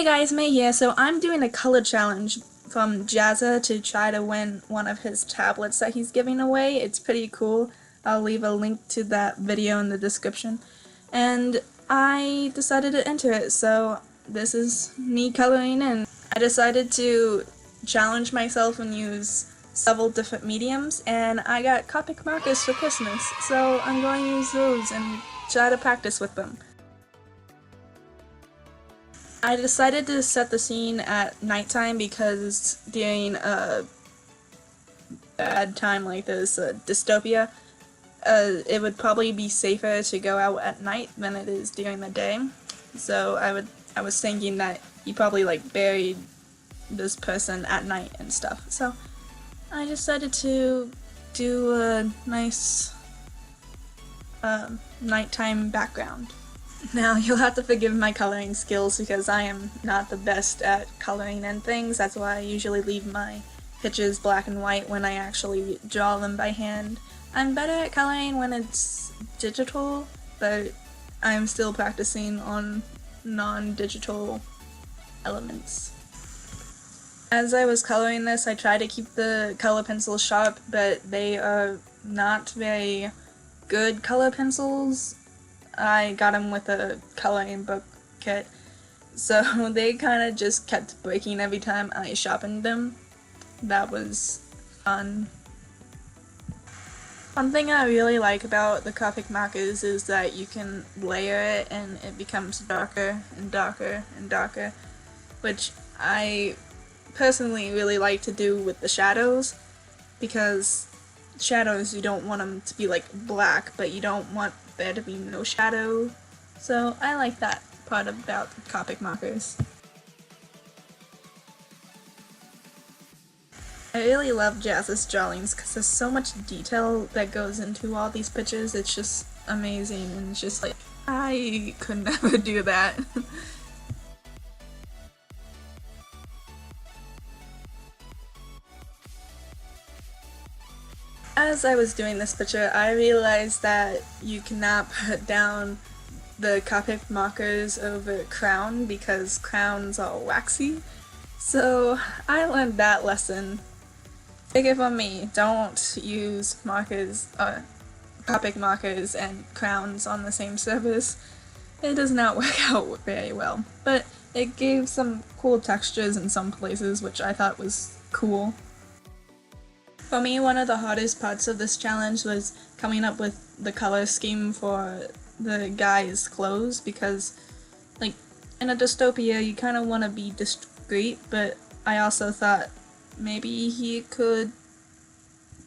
guys, May here. So I'm doing a color challenge from Jazza to try to win one of his tablets that he's giving away. It's pretty cool. I'll leave a link to that video in the description. And I decided to enter it, so this is me coloring in. I decided to challenge myself and use several different mediums, and I got Copic markers for Christmas, so I'm going to use those and try to practice with them. I decided to set the scene at nighttime because during a bad time like this, dystopia, it would probably be safer to go out at night than it is during the day. So I was thinking that he probably buried this person at night and stuff. So I decided to do a nice nighttime background. Now, you'll have to forgive my coloring skills because I am not the best at coloring in things. That's why I usually leave my pictures black and white when I actually draw them by hand. I'm better at coloring when it's digital, but I'm still practicing on non-digital elements. As I was coloring this, I tried to keep the color pencils sharp, but they are not very good color pencils. I got them with a coloring book kit, so they kind of just kept breaking every time I sharpened them. That was fun. One thing I really like about the Copic markers is that you can layer it and it becomes darker and darker and darker, which I personally really like to do with the shadows, because shadows, you don't want them to be black, but you don't want there to be no shadow. So I like that part about Copic markers. I really love Jazza's drawings because there's so much detail that goes into all these pictures. It's just amazing, and it's just I could never do that. As I was doing this picture, I realized that you cannot put down the Copic markers over crown because crowns are waxy. So I learned that lesson. Take it from me, don't use Copic markers and crowns on the same surface. It does not work out very well, but it gave some cool textures in some places, which I thought was cool. For me, one of the hardest parts of this challenge was coming up with the color scheme for the guy's clothes, because in a dystopia you kind of want to be discreet, but I also thought maybe he could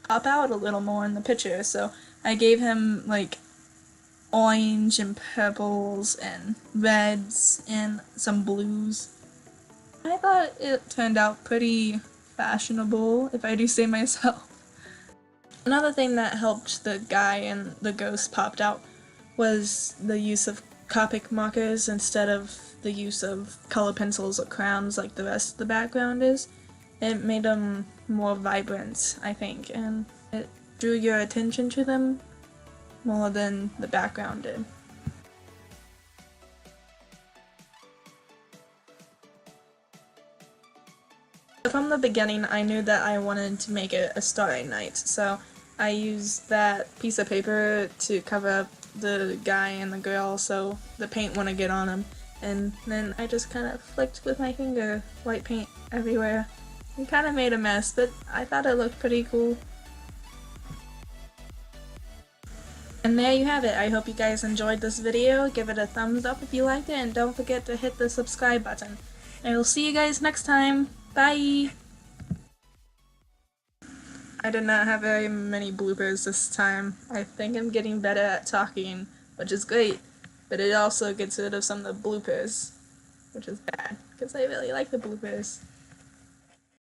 pop out a little more in the picture, so I gave him orange and purples and reds and some blues. I thought it turned out pretty fashionable, if I do say myself. Another thing that helped the guy and the ghost popped out was the use of Copic markers instead of the use of color pencils or crowns like the rest of the background is. It made them more vibrant, I think, and it drew your attention to them more than the background did. From the beginning, I knew that I wanted to make it a starry night, so I used that piece of paper to cover up the guy and the girl so the paint wouldn't get on them, and then I just kind of flicked with my finger white paint everywhere. It kind of made a mess, but I thought it looked pretty cool. And there you have it. I hope you guys enjoyed this video. Give it a thumbs up if you liked it, and don't forget to hit the subscribe button. I will see you guys next time. Bye! I did not have very many bloopers this time. I think I'm getting better at talking, which is great, but it also gets rid of some of the bloopers, which is bad, because I really like the bloopers.